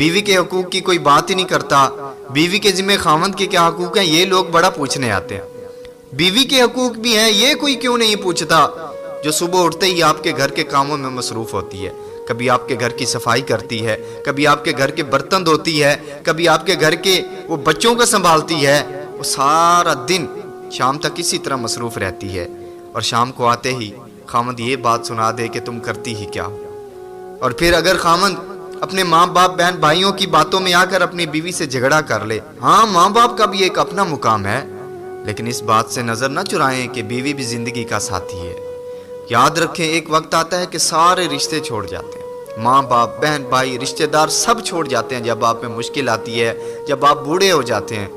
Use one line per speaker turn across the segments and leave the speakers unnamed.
बीवी के हकूक की कोई बात ही नहीं करता, बीवी के जिम्मे खामद के क्या हकूक हैं ये लोग बड़ा पूछने आते हैं। बीवी के हकूक भी हैं ये कोई क्यों नहीं पूछता, जो सुबह उठते ही आपके घर के कामों में मसरूफ होती है। कभी आपके घर की सफाई करती है, कभी आपके घर के बर्तन धोती है, कभी आपके घर के वो बच्चों को संभालती है। वो सारा दिन शाम तक इसी तरह मसरूफ रहती है, और शाम को आते ही खामद ये बात सुना दे कि तुम करती ही क्या हो। और फिर अगर खामद अपने माँ बाप बहन भाइयों की बातों में आकर अपनी बीवी से झगड़ा कर ले, हाँ माँ बाप का भी एक अपना मुकाम है, लेकिन इस बात से नजर न चुराएं कि बीवी भी जिंदगी का साथी है। याद रखें एक वक्त आता है कि सारे रिश्ते छोड़ जाते हैं, माँ बाप बहन भाई रिश्तेदार सब छोड़ जाते हैं जब आप में मुश्किल आती है, जब आप बूढ़े हो जाते हैं,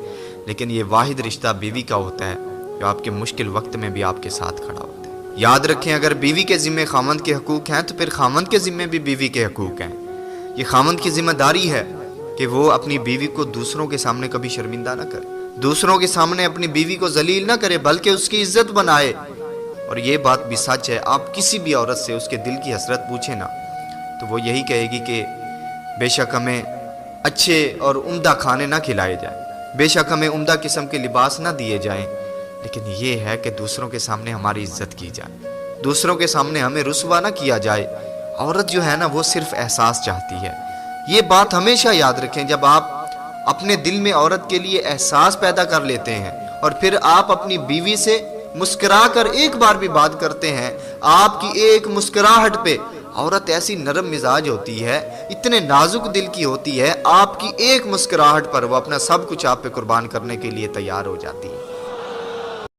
लेकिन ये वाहिद रिश्ता बीवी का होता है जो आपके मुश्किल वक्त में भी आपके साथ खड़ा होता है। याद रखें अगर बीवी के जिम्मे खामद के हकूक हैं तो फिर खामद के जिम्मे भी बीवी के हकूक हैं। ये खामद की जिम्मेदारी है कि वो अपनी बीवी को दूसरों के सामने कभी शर्मिंदा ना करे, दूसरों के सामने अपनी बीवी को जलील ना करे, बल्कि उसकी इज्जत बनाए। और ये बात भी सच है, आप किसी भी औरत से उसके दिल की हसरत पूछे ना तो वो यही कहेगी कि बेशक हमें अच्छे और उम्दा खाने ना खिलाए जाएं, बेशक हमें उम्दा किस्म के लिबास ना दिए जाएं, लेकिन ये है कि दूसरों के सामने हमारी इज्जत की जाए, दूसरों के सामने हमें रुसवा ना किया जाए। औरत जो है ना वो सिर्फ एहसास चाहती है। ये बात हमेशा याद रखें, जब आप अपने दिल में औरत के लिए एहसास पैदा कर लेते हैं और फिर आप अपनी बीवी से मुस्कुरा कर एक बार भी बात करते हैं, आपकी एक मुस्कुराहट पे औरत ऐसी नरम मिजाज होती है, इतने नाजुक दिल की होती है, आपकी एक मुस्कुराहट पर वो अपना सब कुछ आप पे कुर्बान करने के लिए तैयार हो जाती है।